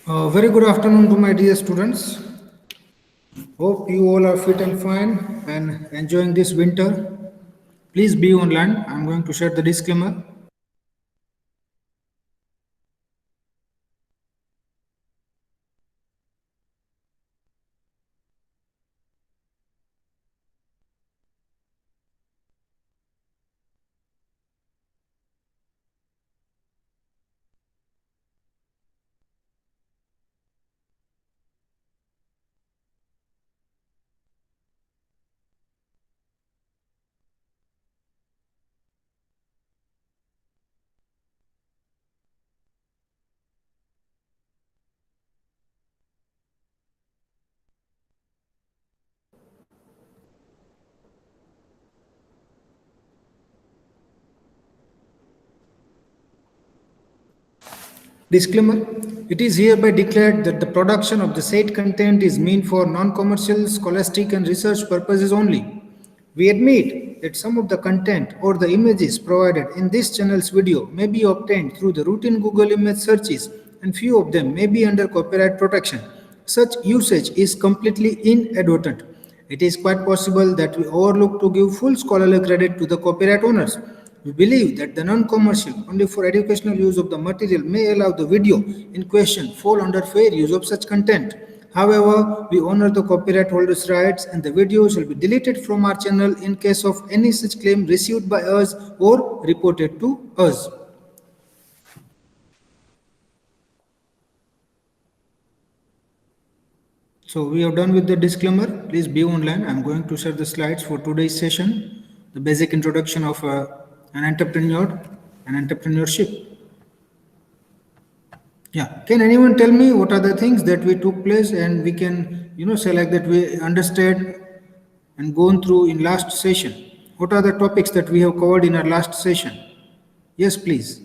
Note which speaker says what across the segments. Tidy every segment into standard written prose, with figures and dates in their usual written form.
Speaker 1: Very good afternoon to my dear students. Hope you all are fit and fine and enjoying this winter. Please be online. I'm going to share the disclaimer. Disclaimer. It is hereby declared that the production of the said content is meant for non-commercial, scholastic and research purposes only. We admit that some of the content or the images provided in this channel's video may be obtained through the routine Google image searches and few of them may be under copyright protection. Such usage is completely inadvertent. It is quite possible that we overlook to give full scholarly credit to the copyright owners. We believe that the non-commercial, only for educational use of the material may allow the video in question fall under fair use of such content. However, we honor the copyright holders' rights and the video shall be deleted from our channel in case of any such claim received by us or reported to us. So we have done with the disclaimer. Please be online. I'm going to share the slides for today's session. The basic introduction of an entrepreneur and entrepreneurship. Yeah. Can anyone tell me what are the things that we took place and we can, say like that we understood and gone through in last session? What are the topics that we have covered in our last session? Yes, please.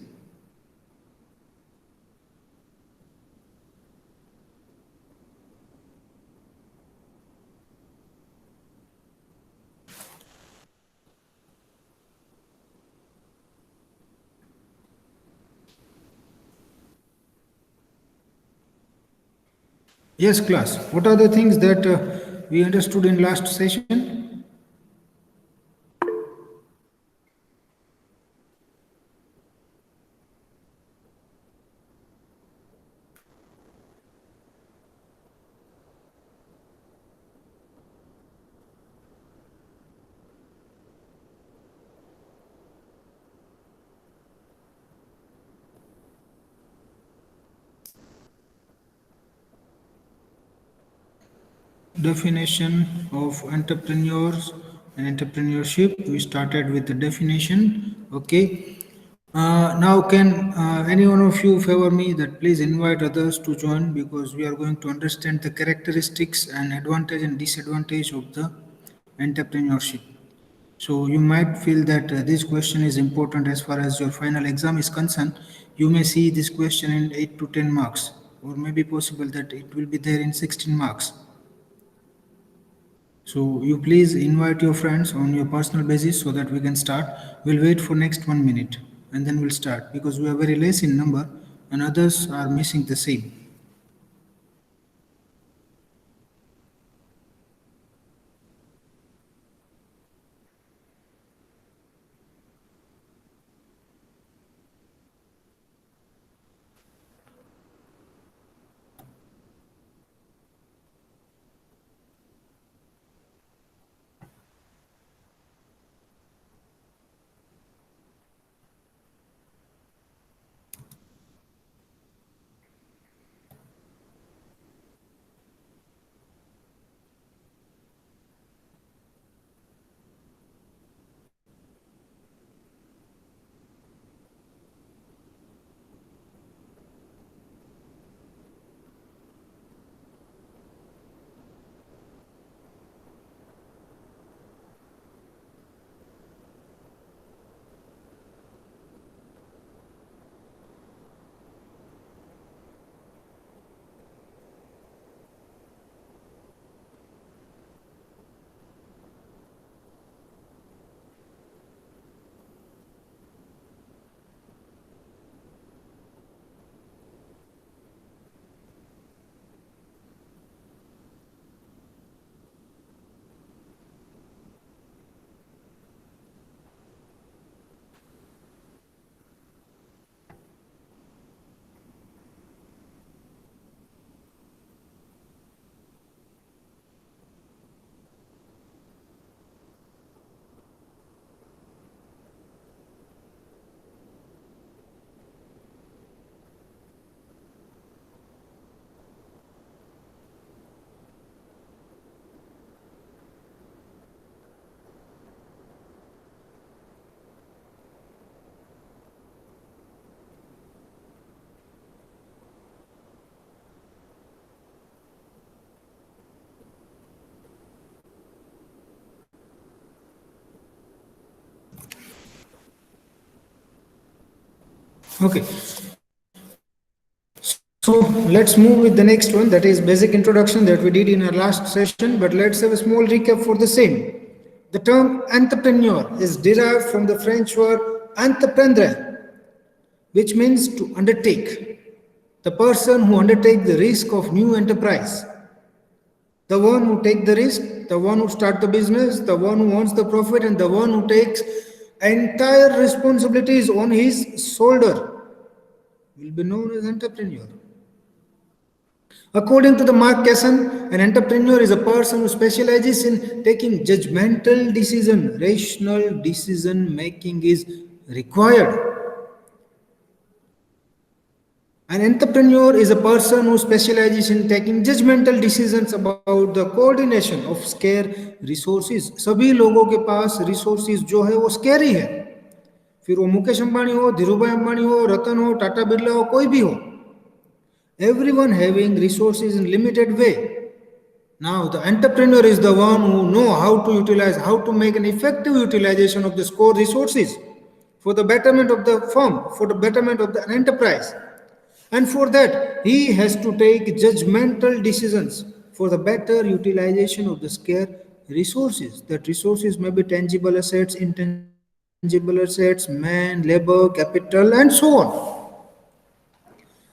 Speaker 1: Yes, class. What are the things that we understood in last session? Definition of entrepreneurs and entrepreneurship. We started with the definition. Okay. Now, can any one of you favor me that please invite others to join because we are going to understand the characteristics and advantage and disadvantage of the entrepreneurship. So you might feel that this question is important as far as your final exam is concerned. You may see this question in 8 to 10 marks, or maybe possible that it will be there in 16 marks. So you please invite your friends on your personal basis so that we can start. We'll wait for next 1 minute and then we'll start because we are very less in number and others are missing the same. Okay, so let's move with the next one, that is basic introduction that we did in our last session, but let's have a small recap for the same. The term entrepreneur is derived from the French word entreprendre, which means to undertake. The person who undertakes the risk of new enterprise. The one who takes the risk, the one who starts the business, the one who wants the profit, and the one who takes entire responsibilities on his shoulder will be known as entrepreneur. According to the Mark Casson, an entrepreneur is a person who specializes in taking judgmental decision. Rational decision making is required. An entrepreneur is a person who specializes in taking judgmental decisions about the coordination of scarce resources. सभी लोगों के पास resources जो है वो scarce ही है, फिर वो मुकेश अंबानी हो, धीरूभाई अंबानी हो, रतन हो, टाटा बिरला हो, कोई भी हो. Everyone having resources in limited way. Now the entrepreneur is the one who know how to utilize, how to make an effective utilization of the scarce resources for the betterment of the firm, for the betterment of the enterprise. And for that, he has to take judgmental decisions for the better utilization of the scarce resources. That resources may be tangible assets, intangible assets, man, labor, capital, and so on.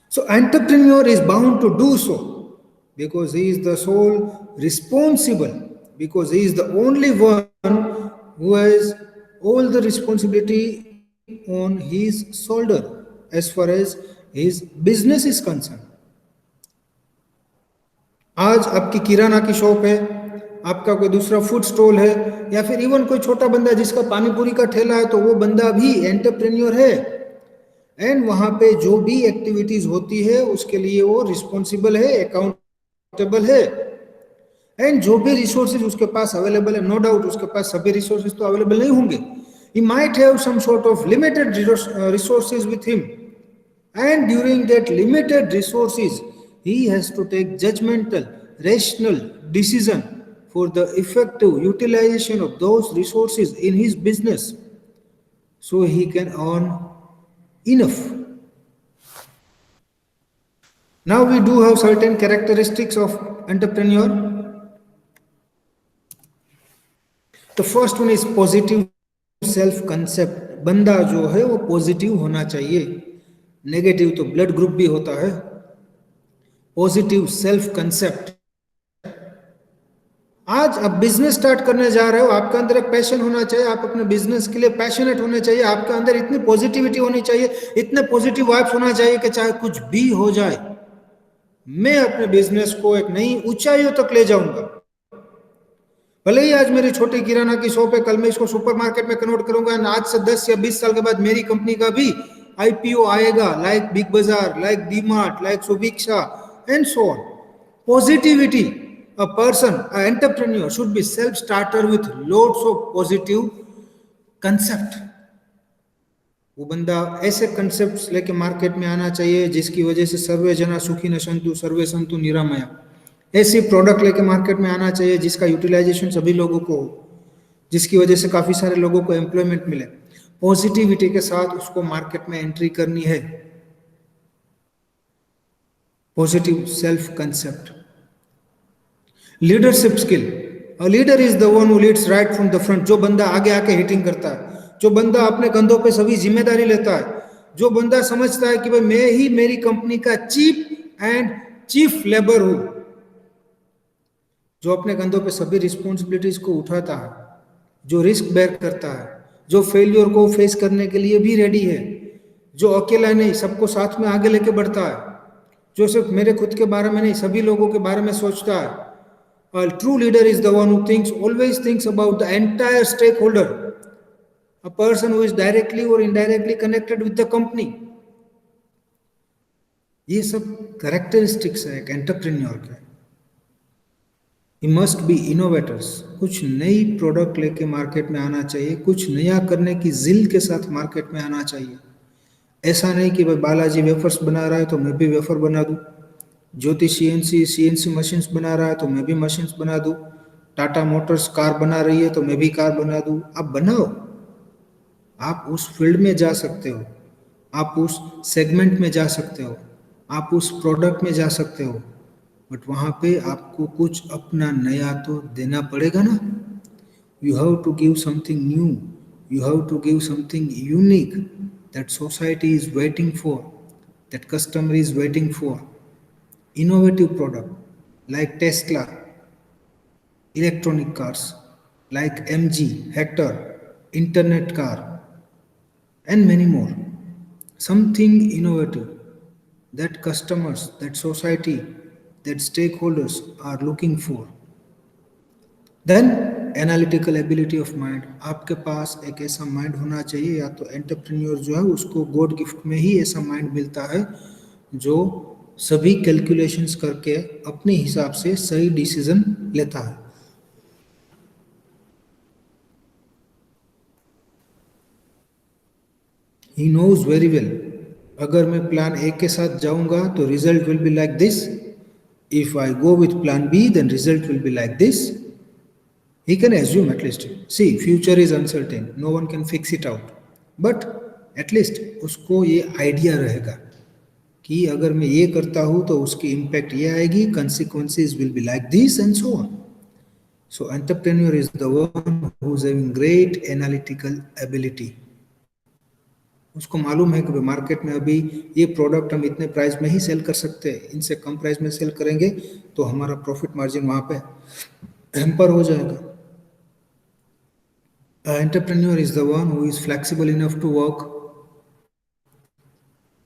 Speaker 1: So, entrepreneur is bound to do so because he is the sole responsible, because he is the only one who has all the responsibility on his shoulder as far as his business is concerned. आज आपकी किराना की shop है, आपका कोई दूसरा food stall है, या फिर इवन कोई छोटा बंदा जिसका पानी पूरी का ठेला है, तो वो बंदा भी एंटरप्रेन्योर है. एंड वहां पे जो भी एक्टिविटीज होती है उसके लिए वो रिस्पॉन्सिबल है, अकाउंटेबल है. एंड जो भी रिसोर्सेज उसके पास अवेलेबल है, नो डाउट उसके पास सभी रिसोर्सेज तो अवेलेबल नहीं होंगे. He might have some sort of limited resources with him. And during that limited resources, he has to take judgmental, rational decision for the effective utilization of those resources in his business, so he can earn enough. Now we do have certain characteristics of entrepreneur. The first one is positive self concept. बंदा जो है वो positive होना चाहिए. Negative तो blood group भी होता है. Positive self concept. आज आप बिजनेस स्टार्ट करने जा रहे हो, आपके अंदर एक पैशन होना चाहिए, आप अपने बिजनेस के लिए पैशनेट होने चाहिए, आपके अंदर इतनी पॉजिटिविटी होनी चाहिए, इतने पॉजिटिव वाइब्स होना चाहिए कि चाहे कुछ भी हो जाए, मैं अपने बिजनेस को एक नई ऊंचाइयों तक ले जाऊंगा. भले ही आज मेरी छोटी किराना की शॉप है, कल मैं इसको सुपरमार्केट में कन्वर्ट करूंगा, आज से 10 या 20 साल के बाद मेरी कंपनी का भी IPO आएगा, like Big Bazaar, like DMart, like Subhiksha, and so on. Positivity. A person, an entrepreneur should be self-starter with lots of positive concept. वो बंदा ऐसे कंसेप्ट्स लेके मार्केट में आना चाहिए जिसकी वजह से सर्वे जना सुखी न संतु सर्वे संतु निरामया. ऐसी प्रोडक्ट लेके मार्केट में आना चाहिए जिसका यूटिलाइजेशन सभी लोगों को हो, जिसकी वजह से काफी सारे लोगों को एम्प्लॉयमेंट मिले. पॉजिटिविटी के साथ उसको मार्केट में एंट्री करनी है. Positive self concept. Leadership skill. A leader is the one who Leeds right from the front. जो बंदा आगे आके हिटिंग करता है, जो बंदा अपने कंधों पे सभी जिम्मेदारी लेता है, जो बंदा समझता है कि भाई मैं ही मेरी कंपनी का चीफ लेबर हूं, जो अपने कंधों पे सभी रिस्पॉन्सिबिलिटीज को उठाता है, जो रिस्क बेयर करता है, जो फेलियर को फेस करने के लिए भी रेडी है, जो अकेला नहीं सबको साथ में आगे लेके बढ़ता है, जो सिर्फ मेरे खुद के बारे में नहीं सभी लोगों के बारे में सोचता है. A true leader is the one who always thinks about the entire stakeholder, a person who is directly or indirectly connected with the company. ये सब कैरेक्टरिस्टिक्स है एक एंटरप्रेन्योर के. He must be innovators. कुछ नई प्रोडक्ट लेके market में आना चाहिए, कुछ नया करने की जिल के साथ मार्केट में आना चाहिए. ऐसा नहीं कि भाई बालाजी वेफर्स बना रहा है तो मैं भी वेफर बना दूं, ज्योति सीएनसी मशीन्स बना रहा है तो मैं भी मशीन्स बना दूं, टाटा मोटर्स कार बना रही है तो मैं भी कार बना दूं. आप बनाओ, आप उस फील्ड में जा सकते हो, आप उस सेगमेंट में जा सकते हो, आप उस प्रोडक्ट में जा सकते हो, बट वहाँ पे आपको कुछ अपना नया तो देना पड़ेगा ना. You have to give something new. You have to give something unique that society is waiting for, that customer is waiting for. Innovative product like Tesla, electronic cars, like MG, Hector, internet car, and many more. Something innovative that customers, that society, that stakeholders are looking for. Then analytical ability of mind. आपके पास एक ऐसा mind होना चाहिए, या तो entrepreneur जो है उसको गॉड गिफ्ट में ही ऐसा माइंड मिलता है जो सभी कैलकुलेशंस करके अपने हिसाब से सही डिसीजन लेता है. ही नोज वेरी वेल, अगर मैं प्लान ए के साथ जाऊंगा तो result will be like this. If I go with plan B then result will be like this. He can assume at least. See, future is uncertain. No one can fix it out. But at least उसको ये idea रहेगा कि अगर मैं ये करता हूँ तो उसकी इम्पैक्ट ये आएगी, consequences will be like this and so on. So entrepreneur is the one who's having great analytical ability. उसको मालूम है कि मार्केट में अभी ये प्रोडक्ट हम इतने प्राइस में ही सेल कर सकते हैं, इनसे कम प्राइस में सेल करेंगे तो हमारा प्रॉफिट मार्जिन वहाँ पे हैम्पर हो जाएगा. An entrepreneur is the one who is flexible enough to work.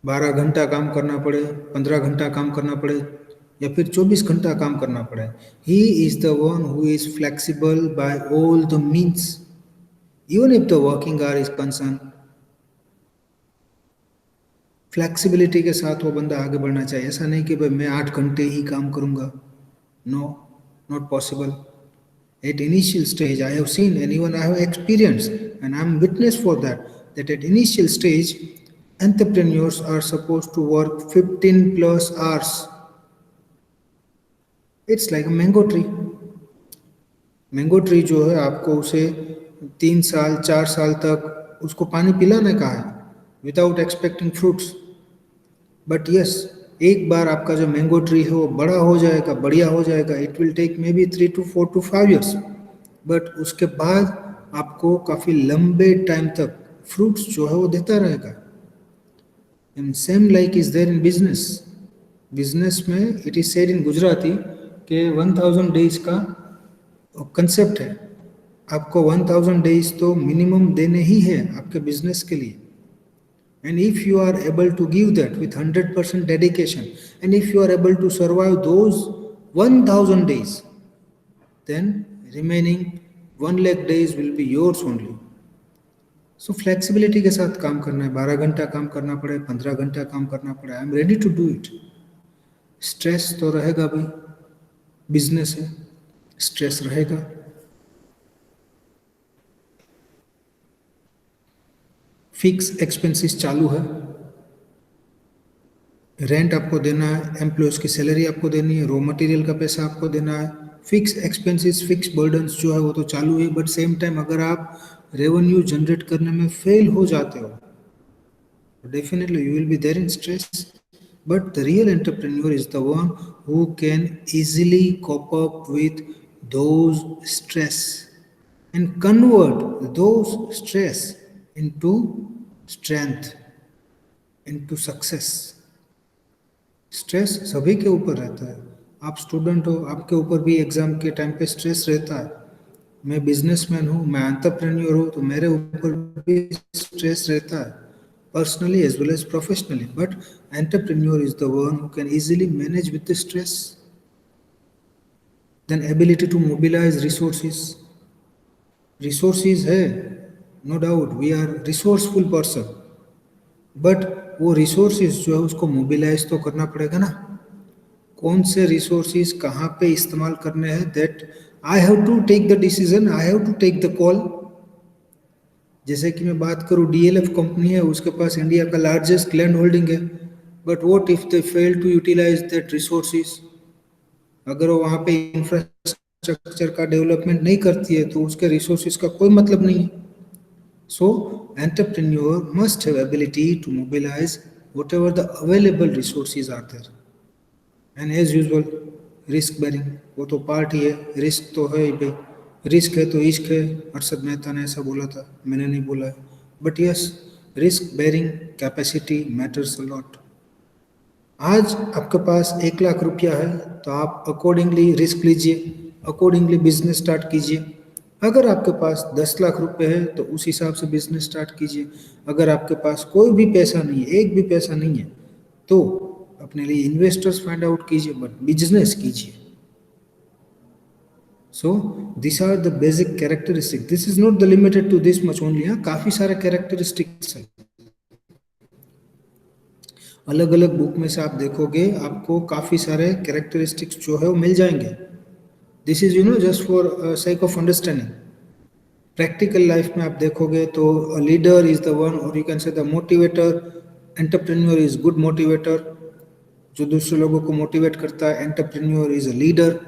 Speaker 1: 12 घंटा काम करना पड़े, 15 घंटा काम करना पड़े, या फिर 24 घंटा काम करना पड़े. He is the one who is flexible by all the means, even if the working hour is concerned. Flexibility के साथ वो बंदा आगे बढ़ना चाहिए. ऐसा नहीं कि भाई मैं 8 घंटे ही काम करूंगा. No, not possible. At initial stage, I have seen and even I have experienced, and I am witness for that at initial stage, entrepreneurs are supposed to work 15 plus hours. It's like a mango tree. Mango tree जो है आपको उसे 3 साल 4 साल तक उसको पानी पिलाने का है without expecting fruits. But yes, एक बार आपका जो मैंगो ट्री है वो बड़ा हो जाएगा, बढ़िया हो जाएगा. It will take maybe 3 to 4 to 5 years. But उसके बाद आपको काफ़ी लंबे टाइम तक फ्रूट्स जो है वो देता रहेगा. And same like is there in business. Business में it is said in Gujarati के 1000 डेज का कंसेप्ट है. आपको 1000 डेज तो मिनिमम देने ही है आपके बिजनेस के लिए. And if you are able to give that with 100% dedication, and if you are able to survive those 1000 days, then remaining 1 lakh days will be yours only. So flexibility के साथ काम करना है. 12 घंटा काम करना पड़े, 15 घंटा काम करना पड़े, I am ready to do it. Stress तो रहेगा भाई, बिजनेस है, स्ट्रेस रहेगा. फिक्स एक्सपेंसेस चालू है, रेंट आपको देना है, एम्प्लॉयज़ की सैलरी आपको देनी है, रॉ मटेरियल का पैसा आपको देना है. फिक्स एक्सपेंसेस, फिक्स बर्डन्स जो है वो तो चालू है. बट सेम टाइम अगर आप रेवेन्यू जनरेट करने में फेल हो जाते हो, definitely you will be there in stress. But the real entrepreneur is the one who can easily cope up with those stress and convert those stress into strength, into success. Stress सभी के ऊपर रहता है. आप student हो, आपके ऊपर भी एग्जाम के टाइम पे स्ट्रेस रहता है. मैं बिजनेसमैन हूँ, मैं एंटरप्रेन्योर हूँ, तो मेरे ऊपर भी स्ट्रेस रहता है, personally as well as professionally. But entrepreneur is the one who can easily manage with the stress. Then ability to mobilise resources. Resources है, no doubt we are resourceful person, but वो resources जो है उसको mobilise तो करना पड़ेगा ना. कौन से रिसोर्सेज कहाँ पे इस्तेमाल करने हैं, that I have to take the decision, I have to take the call. जैसे कि मैं बात करूँ, DLF कंपनी है, उसके पास इंडिया का लार्जेस्ट लैंड होल्डिंग है. But what if they fail to utilise that resources. अगर वो वहाँ पे इंफ्रास्ट्रक्चर का डेवलपमेंट नहीं करती है तो उसके रिसोर्सेज का कोई मतलब नहीं है. सो entrepreneur must have ability to mobilize whatever the available resources are there. And as usual risk bearing, वो तो पार्ट ही है, रिस्क तो है ही भाई, रिस्क है तो इश्क है, अरशद मेहता ने ऐसा बोला था, मैंने नहीं बोला है, but yes, risk bearing capacity matters a lot. आज आपके पास 1 लाख रुपया है तो आप अकॉर्डिंगली रिस्क लीजिए, अकॉर्डिंगली बिजनेस स्टार्ट कीजिए। अगर आपके पास 10 लाख रुपए है तो उस हिसाब से बिजनेस स्टार्ट कीजिए। अगर आपके पास कोई भी पैसा नहीं है, एक भी पैसा नहीं है, तो अपने लिए इन्वेस्टर्स फाइंड आउट कीजिए, बट बिजनेस कीजिए। So this are the basic characteristic, this is not the limited to this much only. हाँ, काफी सारे कैरेक्टरिस्टिक्स है, अलग अलग बुक में से आप देखोगे आपको काफी सारे कैरेक्टरिस्टिक्स जो है वो मिल जाएंगे। This is just for sake of understanding. Practical life में आप देखोगे तो लीडर इज द वन, और you can say the motivator, entrepreneur is good motivator, जो दूसरे लोगों को मोटिवेट करता है। Entrepreneur is a leader,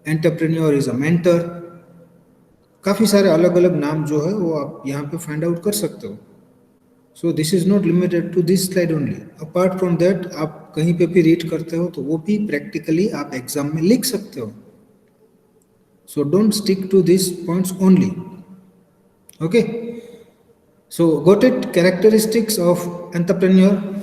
Speaker 1: entrepreneur is a mentor. काफी सारे अलग अलग नाम जो है वो आप यहाँ पे फाइंड आउट कर सकते हो। So this is not limited to this slide only, apart from that आप कहीं पे भी रीड करते हो तो वो भी प्रैक्टिकली आप एग्जाम में लिख सकते हो। So don't stick to this points only, okay. So got it, characteristics of entrepreneur.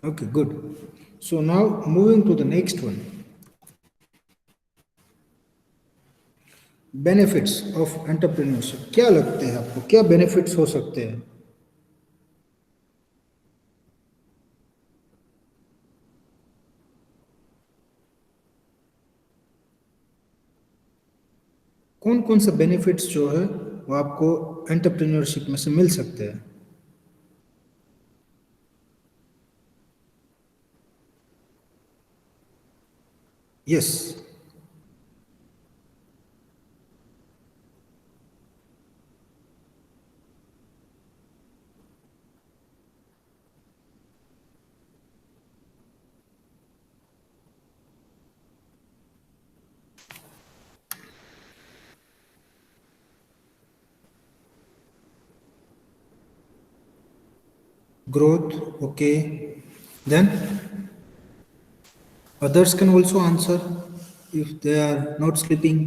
Speaker 1: Okay, good. So now moving to the next one. Benefits of entrepreneurship, क्या लगते हैं आपको, क्या बेनिफिट्स हो सकते हैं? कौन कौन से बेनिफिट्स जो है वो आपको एंटरप्रेन्योरशिप में से मिल सकते हैं? Yes, growth, okay. Then others can also answer if they are not sleeping.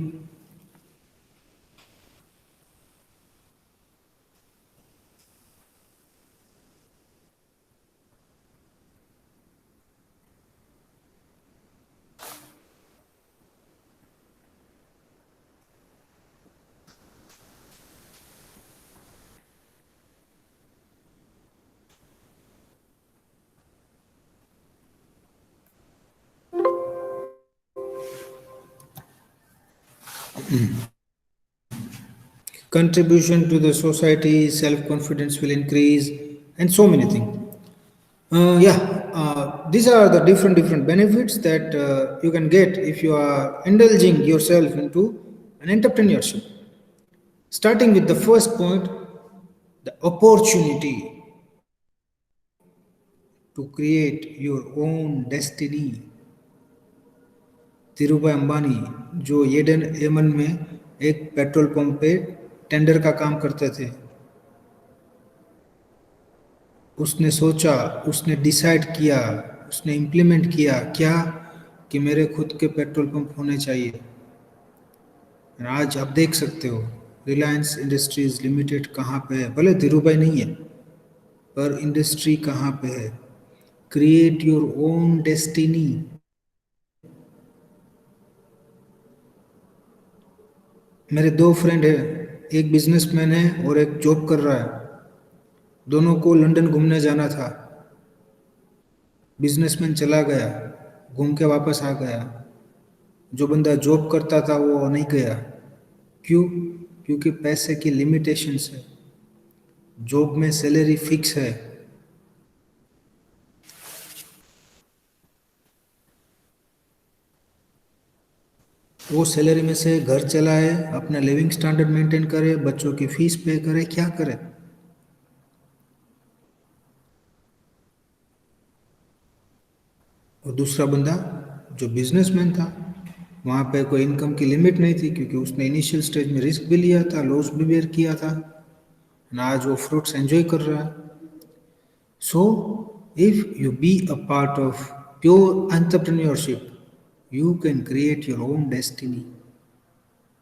Speaker 1: Contribution to the society, self-confidence will increase, and so many things. These are the different benefits that you can get if you are indulging yourself into an entrepreneurship. Starting with the first point, the opportunity to create your own destiny. Dhirubhai Ambani जो येडन एमन में एक petrol pump पे tender का काम करते थे, उसने सोचा, उसने डिसाइड किया, उसने इम्प्लीमेंट किया क्या कि मेरे खुद के पेट्रोल पंप होने चाहिए। आज आप देख सकते हो रिलायंस इंडस्ट्रीज लिमिटेड कहाँ पे है, भले धीरूभाई नहीं है पर इंडस्ट्री कहाँ पे है। Create your own destiny. मेरे 2 फ्रेंड है, एक बिजनेसमैन है और एक जॉब कर रहा है, दोनों को लंदन घूमने जाना था। बिजनेसमैन चला गया, घूम के वापस आ गया, जो बंदा जॉब करता था वो नहीं गया। क्यों? क्योंकि पैसे की लिमिटेशंस है, जॉब में सैलरी फिक्स है, वो सैलरी में से घर चलाए, अपना लिविंग स्टैंडर्ड मेंटेन करे, बच्चों की फीस पे करे, क्या करे। दूसरा बंदा जो बिजनेसमैन था, वहाँ पे कोई इनकम की लिमिट नहीं थी क्योंकि उसने इनिशियल स्टेज में रिस्क भी लिया था, लॉस भी बेयर किया था, और आज वो फ्रूट्स एंजॉय कर रहा है. So, if you be a part of pure entrepreneurship, you can create your own destiny.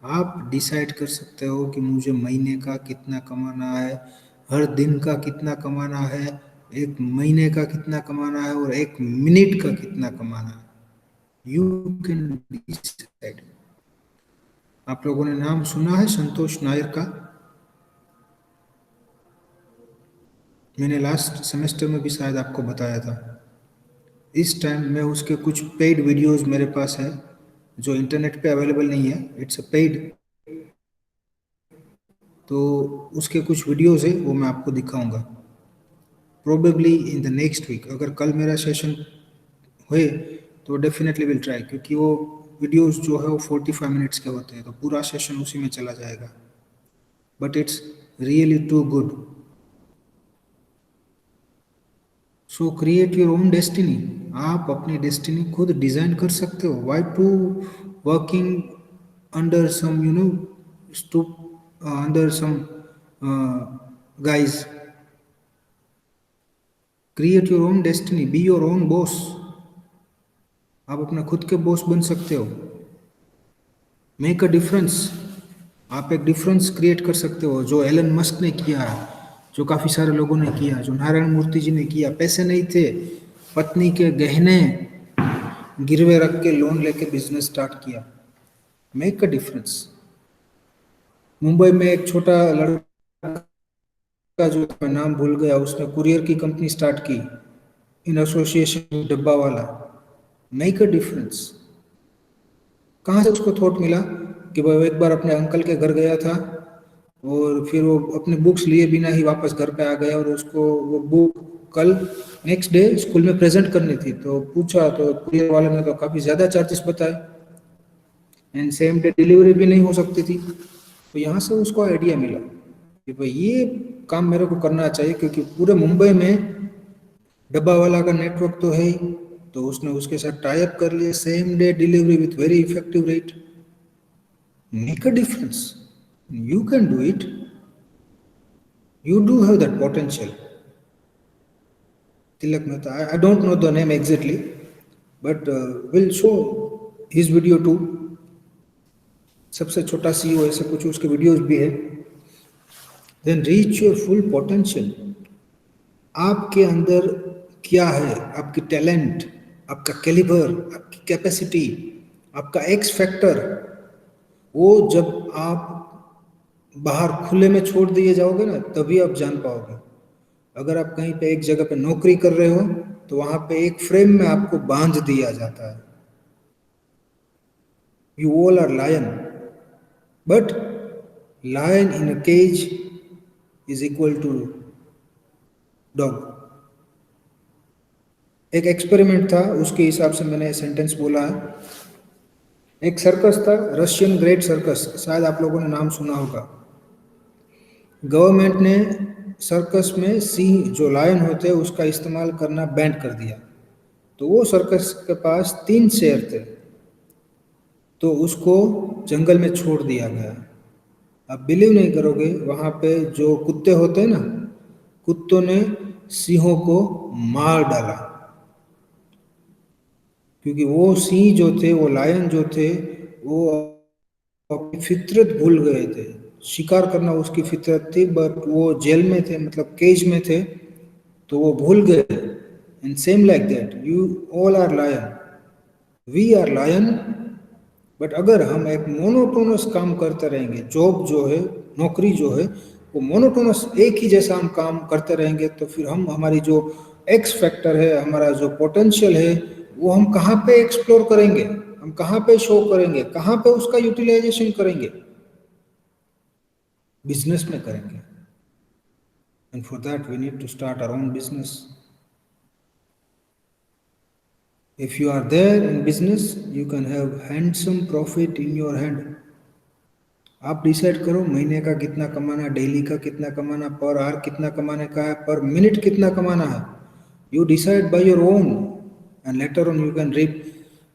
Speaker 1: आप डिसाइड कर सकते हो कि मुझे महीने का कितना कमाना है, हर दिन का कितना कमाना है, एक महीने का कितना कमाना है और एक मिनट का कितना कमाना है. You can decide. आप लोगों ने नाम सुना है संतोष नायर का? मैंने लास्ट सेमेस्टर में भी शायद आपको बताया था. इस टाइम में उसके कुछ पेड वीडियोस मेरे पास है जो इंटरनेट पे अवेलेबल नहीं है, इट्स अ पेड. तो उसके कुछ वीडियोस है, वो मैं आपको दिखाऊंगा probably in the next week. अगर कल मेरा सेशन हुए तो डेफिनेटली विल ट्राई, क्योंकि वो वीडियोस जो है वो 45 मिनट्स के होते हैं, तो पूरा सेशन उसी में चला जाएगा. But it's really too good. So create your own destiny. आप अपनी डेस्टिनी खुद डिजाइन कर सकते हो. Why to working under some under some guys. Create your own destiny, be your own boss. आप अपना खुद के बॉस बन सकते हो. Make a difference. आप एक डिफरेंस क्रिएट कर सकते हो, जो एलन मस्क ने किया, जो काफ़ी सारे लोगों ने किया, जो नारायण मूर्ति जी ने किया. पैसे नहीं थे, पत्नी के गहने गिरवे रख के लोन लेके बिजनेस स्टार्ट किया. Make a difference. मुंबई में एक छोटा लड़का, जो मैं नाम भूल गया, उसने कुरियर की कंपनी स्टार्ट की इन एसोसिएशन डब्बा वाला. Make a difference. कहाँ से उसको थॉट मिला कि वो एक बार अपने अंकल के घर गया था और फिर वो अपने बुक्स लिए बिना ही वापस घर पे आ गया, और उसको वो बुक कल नेक्स्ट डे स्कूल में प्रेजेंट करनी थी. तो पूछा तो कुरियर वाले ने तो काफ़ी ज़्यादा चार्जेस बताए, एंड सेम डे डिलीवरी भी नहीं हो सकती थी. तो यहाँ से उसको आइडिया मिला कि भाई ये काम मेरे को करना चाहिए, क्योंकि पूरे मुंबई में डब्बा वाला का नेटवर्क तो है ही. तो उसने उसके साथ टाई अप कर लिया, same day delivery with very effective rate. Make a difference. You can do it. You do have that potential. Tilak Mehta, I don't know the name exactly, but we'll show his video too. सबसे छोटा CEO ऐसे कुछ उसके videos भी है. Then reach your full potential. आपके अंदर क्या है, आपकी टैलेंट, आपका कैलिबर, आपकी कैपेसिटी, आपका एक्स फैक्टर, वो जब आप बाहर खुले में छोड़ दिए जाओगे ना, तभी आप जान पाओगे. अगर आप कहीं पे एक जगह पे नौकरी कर रहे हो तो वहां पे एक फ्रेम में आपको बांध दिया जाता है. You all are lion, but lion in a cage is equal to dog. एक एक्सपेरिमेंट था, उसके हिसाब से मैंने सेंटेंस बोला है. एक सर्कस था, रशियन ग्रेट सर्कस, शायद आप लोगों ने नाम सुना होगा. गवर्नमेंट ने सर्कस में सिंह जो लायन होते हैं उसका इस्तेमाल करना बैन कर दिया. तो वो सर्कस के पास 3 शेर थे, तो उसको जंगल में छोड़ दिया गया. आप बिलीव नहीं करोगे, वहाँ पे जो कुत्ते होते हैं ना, कुत्तों ने सिंहों को मार डाला, क्योंकि वो सिंह जो थे, वो लायन जो थे, वो अपनी फितरत भूल गए थे. शिकार करना उसकी फितरत थी, बट वो जेल में थे, मतलब केज में थे, तो वो भूल गए. And same like that, you all are lion, we are lion. But अगर हम एक मोनोटोनस काम करते रहेंगे, जॉब जो है, नौकरी जो है, वो मोनोटोनस एक ही जैसा हम काम करते रहेंगे, तो फिर हम हमारी जो एक्स फैक्टर है, हमारा जो पोटेंशियल है, वो हम कहाँ पे एक्सप्लोर करेंगे, हम कहाँ पे शो करेंगे, कहाँ पे उसका यूटिलाइजेशन करेंगे? बिजनेस में करेंगे. And for that we need to start our own business. If you are there in business, you can have handsome profit in your hand. आप डिसाइड करो महीने का कितना कमाना, डेली का कितना कमाना, पर आवर कितना कमाने का है, पर मिनट कितना कमाना है. You decide by your own, and later on you can reap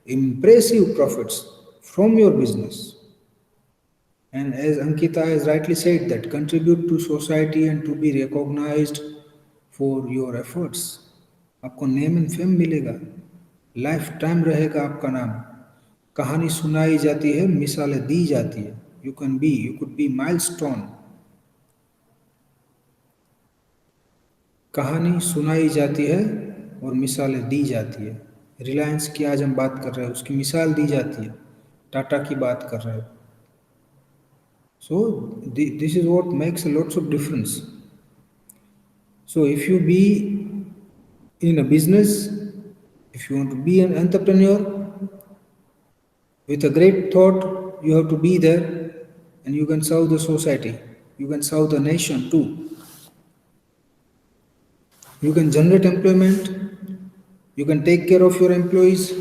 Speaker 1: impressive profits from your business. And as Ankita has rightly said, that contribute to society and to be recognized for your efforts. आपको name and fame मिलेगा, life time रहेगा आपका नाम, कहानी सुनाई जाती है, मिसालें दी जाती है. You could be milestone. कहानी सुनाई जाती है और मिसालें दी जाती है. रिलायंस की आज हम बात कर रहे हैं, उसकी मिसाल दी जाती है. टाटा की बात कर रहे हैं. So this is what makes a lots of difference. So if you be in a business, if you want to be an entrepreneur with a great thought, you have to be there and you can serve the society. You can serve the nation too. You can generate employment. You can take care of your employees.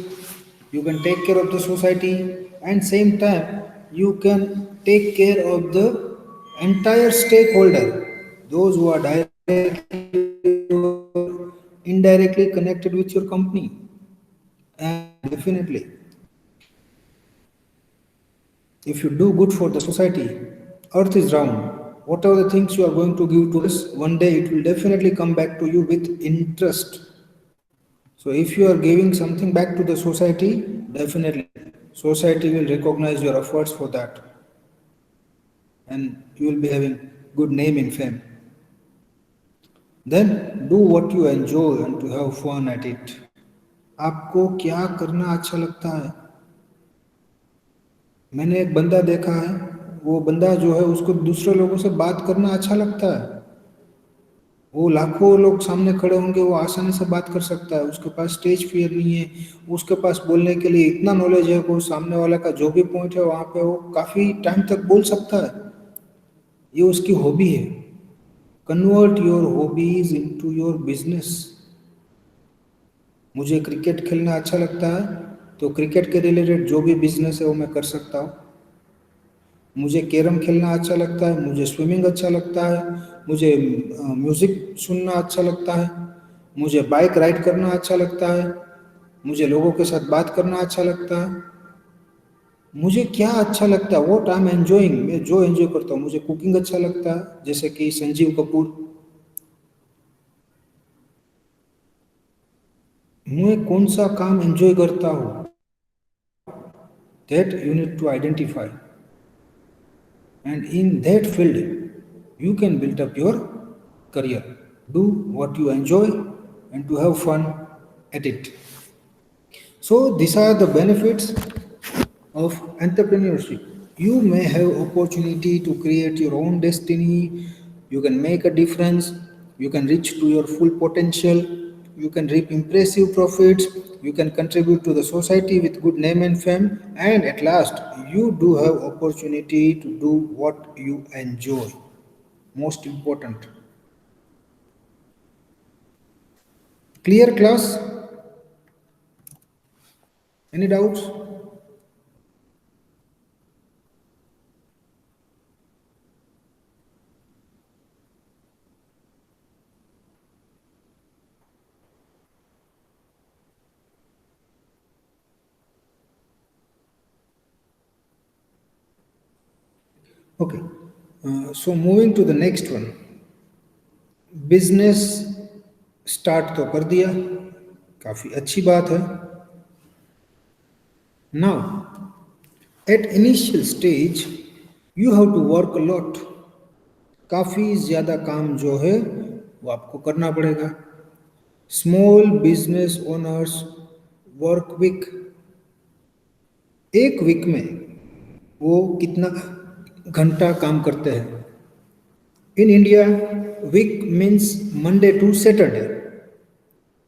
Speaker 1: You can take care of the society, and same time you can take care of the entire stakeholder, those who are directly or indirectly connected with your company. And definitely, if you do good for the society, earth is round. Whatever the things you are going to give to us, one day it will definitely come back to you with interest. So if you are giving something back to the society, definitely society will recognize your efforts for that. And you will be having good name and fame. Then do what you enjoy and to have fun at it. आपको क्या करना अच्छा लगता है? मैंने एक बंदा देखा है, वो बंदा जो है उसको दूसरे लोगों से बात करना अच्छा लगता है. वो लाखों लोग सामने खड़े होंगे, वो आसानी से बात कर सकता है. उसके पास स्टेज फियर नहीं है, उसके पास बोलने के लिए इतना नॉलेज है, वो सामने वाला का जो भी पॉइंट है वहाँ पे वो काफ़ी टाइम तक बोल सकता है. ये उसकी हॉबी है. Convert your hobbies into your business. मुझे क्रिकेट खेलना अच्छा लगता है, तो क्रिकेट के रिलेटेड जो भी बिजनेस है वो मैं कर सकता हूँ. मुझे कैरम खेलना अच्छा लगता है, मुझे स्विमिंग अच्छा लगता है, मुझे म्यूज़िक सुनना अच्छा लगता है, मुझे बाइक राइड करना अच्छा लगता है, मुझे लोगों के साथ बात करना अच्छा लगता है. मुझे क्या अच्छा लगता है, व्हाट आई एम एंजॉइंग, मैं जो एंजॉय करता हूँ. मुझे कुकिंग अच्छा लगता है, जैसे कि संजीव कपूर. मैं कौन सा काम एंजॉय करता हूँ, that you need to identify. And in that field, you can build up your career. Do what you enjoy and to have fun at it. So these are the benefits of entrepreneurship. You may have opportunity to create your own destiny. You can make a difference. You can reach to your full potential. You can reap impressive profits. You can contribute to the society with good name and fame. And at last, you do have opportunity to do what you enjoy. Most important. Clear class? Any doubts? Okay. So moving to the next one. Business start तो कर दिया, काफ़ी अच्छी बात है. Now at initial stage you have to work a lot. काफ़ी ज़्यादा काम जो है वो आपको करना पड़ेगा. Small business owners work week. एक वीक में वो कितना घंटा काम करते हैं? In India week means Monday to Saturday.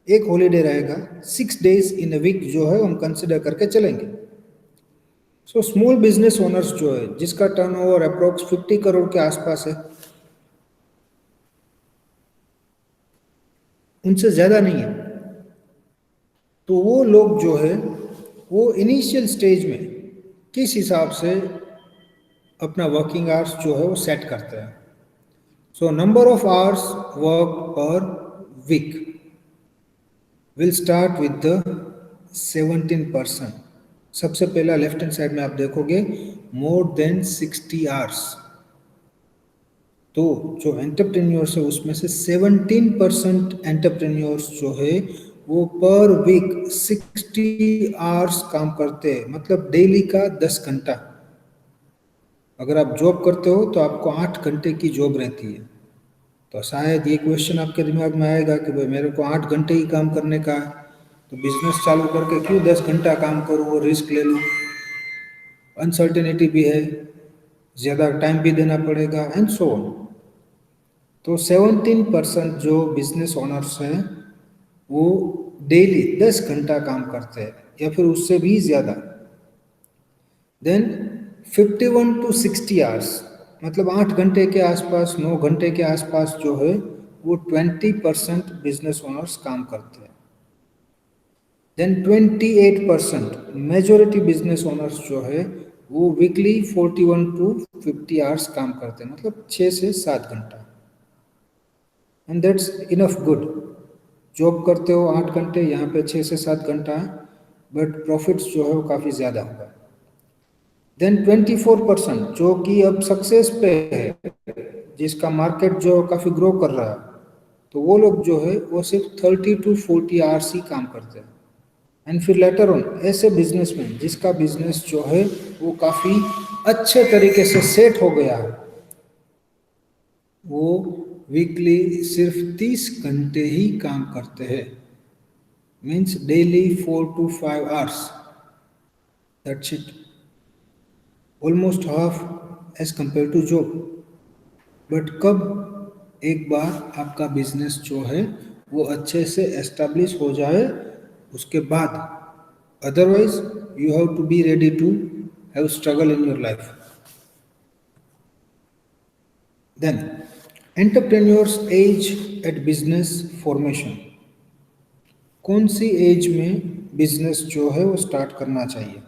Speaker 1: एक हॉलीडे रहेगा, 6 days इन अ वीक जो है हम कंसिडर करके चलेंगे. सो स्मॉल बिजनेस ओनर्स जो है, जिसका टर्नओवर अप्रोक्स 50 करोड़ के आसपास है, उनसे ज़्यादा नहीं है, तो वो लोग जो है वो इनिशियल स्टेज में किस हिसाब से अपना वर्किंग आवर्स जो है वो सेट करते हैं. So number of hours work per week will start with the 17%। सबसे पहला लेफ्ट हैंड साइड में आप देखोगे मोर देन 60 आवर्स। तो जो एंटरप्रेन्योर्स है उसमें से 17% एंटरप्रेन्योर्स जो है वो पर वीक 60 आवर्स काम करते हैं, मतलब डेली का 10 घंटा। अगर आप जॉब करते हो तो आपको 8 घंटे की जॉब रहती है। तो शायद ये क्वेश्चन आपके दिमाग में आएगा कि भाई मेरे को 8 घंटे ही काम करने का है, तो बिजनेस चालू करके क्यों 10 घंटा काम करूँ, वो रिस्क ले लूँ, अनसर्टेनिटी भी है, ज़्यादा टाइम भी देना पड़ेगा एंड सो ऑन। तो 17% जो बिजनेस ओनर्स हैं वो डेली 10 घंटा काम करते हैं या फिर उससे भी ज़्यादा। देन 51 टू 60 आवर्स, मतलब 8 घंटे के आसपास, 9 घंटे के आसपास जो है वो 20% बिजनेस ओनर्स काम करते हैं। देन 28% मेजोरिटी बिजनेस ओनर्स जो है वो वीकली 41 टू 50 आवर्स काम करते हैं, मतलब 6 से 7 घंटा। And that's enough good. Job करते हो 8 घंटे, यहाँ पे 6 से 7 घंटा, बट प्रॉफिट्स जो है वो काफ़ी ज़्यादा होगा। देन 24% जो कि अब सक्सेस पे है, जिसका मार्केट जो काफ़ी ग्रो कर रहा है, तो वो लोग जो है वो सिर्फ 30 टू 40 आवर्स ही काम करते हैं। एंड फिर लेटर ऑन ऐसे बिजनेसमैन जिसका बिजनेस जो है वो काफ़ी अच्छे तरीके से सेट हो गया है, वो वीकली सिर्फ 30 घंटे ही काम करते हैं, means daily 4 to 5 hours। That's it, almost half as compare to job. But कब एक बार आपका बिजनेस जो है वो अच्छे से एस्टेब्लिश हो जाए उसके बाद, otherwise you have to be ready to have struggle in your life. Then entrepreneurs age at business formation, कौन सी एज में बिजनेस जो है वो स्टार्ट करना चाहिए?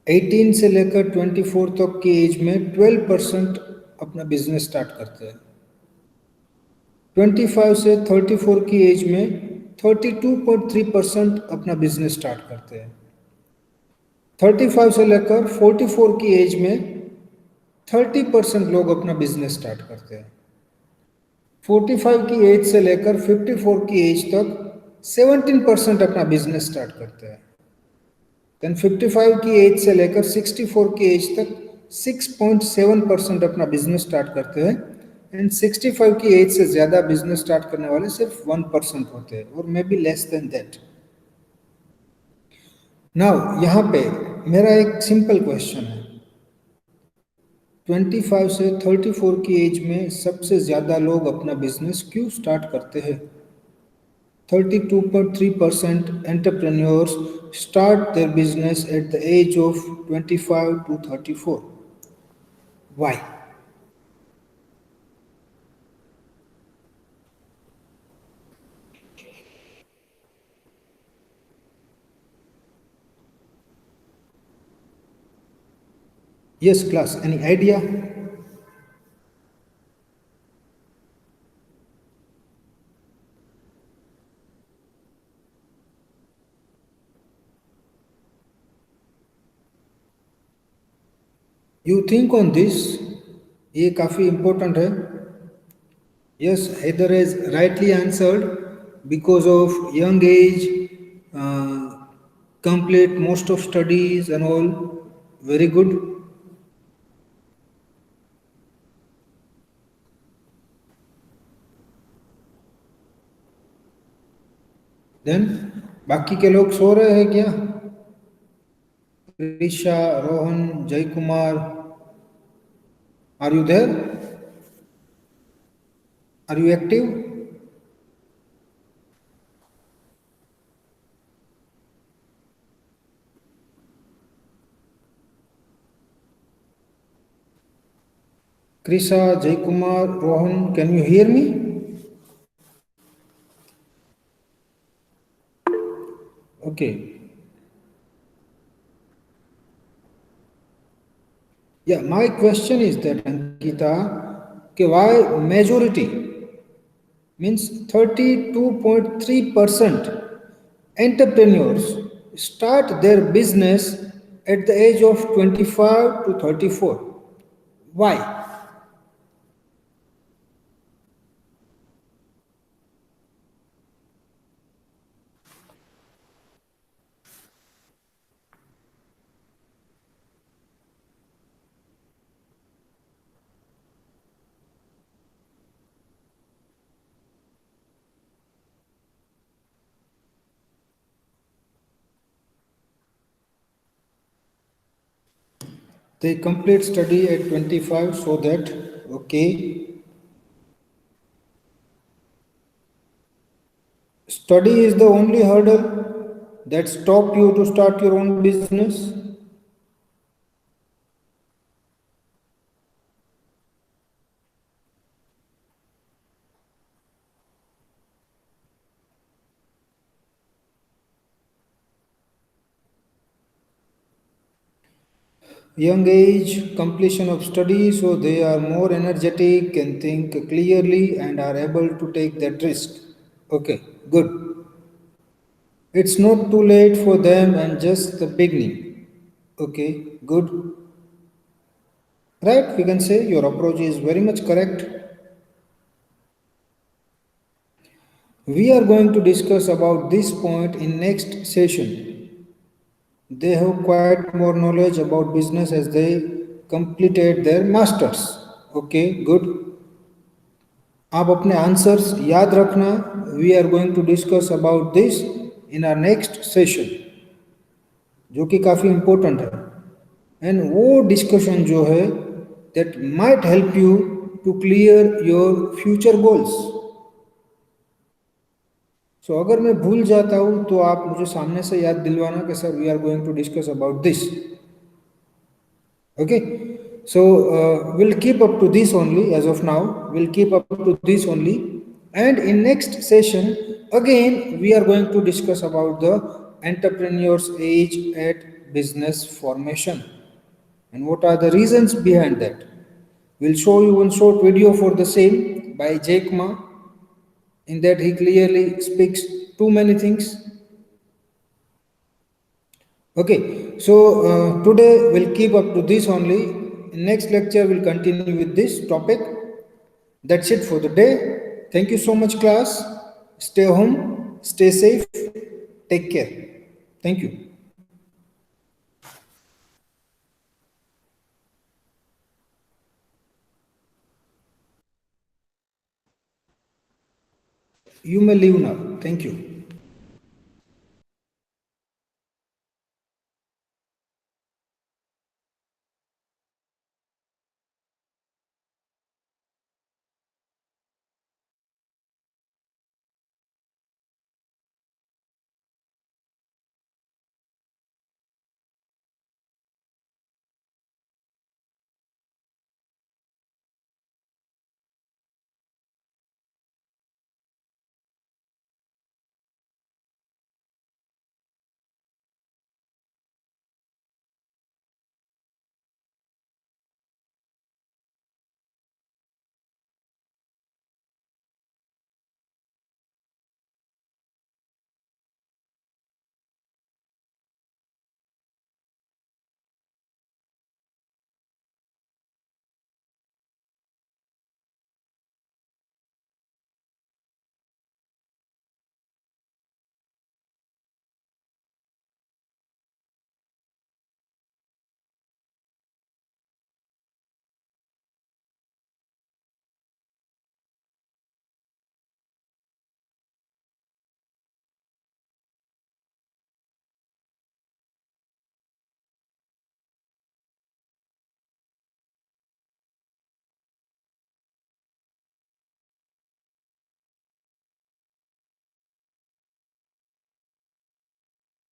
Speaker 1: 18 से लेकर 24 तक की एज में 12% अपना बिजनेस स्टार्ट करते हैं। 25 से 34 की एज में 32.3% अपना बिजनेस स्टार्ट करते हैं। 35 से लेकर 44 की एज में 30% लोग अपना बिजनेस स्टार्ट करते हैं। 45 की एज से लेकर 54 की एज तक 17% अपना बिजनेस स्टार्ट करते हैं। देन 55 की एज से लेकर 64 की एज तक 6.7% अपना बिजनेस स्टार्ट करते हैं। एंड 65 की एज से ज़्यादा बिजनेस स्टार्ट करने वाले सिर्फ 1% होते हैं, और may be less than that. Now यहाँ पे मेरा एक सिंपल क्वेश्चन है, 25 से 34 की एज में सबसे ज़्यादा लोग अपना बिजनेस क्यों स्टार्ट करते हैं? 32.3% entrepreneurs start their business at the age of 25 to 34. Why? Yes, class, any idea? You think on this? ये काफ़ी important है। Yes, Heather has rightly answered because of young age, complete most of studies and all. Very good. Then बाकी के लोग सो रहे हैं क्या? Risha, Rohan, Jay Kumar, are you there? Are you active? Krisha, Jaykumar, Rohan, can you hear me? Okay. Yeah, my question is that, Ankita, why majority means 32.3% Entrepreneurs start their business at the age of 25 to 34. Why? They complete study at 25 so that, okay, study is the only hurdle that stop you to start your own business. Young age, completion of study, so they are more energetic, can think clearly, and are able to take that risk. Okay, good. It's not too late for them and just the beginning. Okay, good. Right, we can say your approach is very much correct. We are going to discuss about this point in next session. They have quite more knowledge about business as they completed their masters. Okay, good. आप अपने answers याद रखना. We are going to discuss about this in our next session, जो कि काफ़ी important है. And वो discussion जो है that might help you to clear your future goals. So अगर मैं भूल जाता हूँ तो आप मुझे सामने से याद दिलवाना कि sir we are going to discuss about this. Okay, so we'll keep up to this only as of now. We'll keep up to this only, and in next session again we are going to discuss about the entrepreneur's age at business formation and what are the reasons behind that. We'll show you one short video for the same by Jake Ma. In that he clearly speaks too many things. Okay, so today we'll keep up to this only. In next lecture, we'll continue with this topic. That's it for the day. Thank you so much, class. Stay home, stay safe, take care. Thank you. You may leave now. Thank you.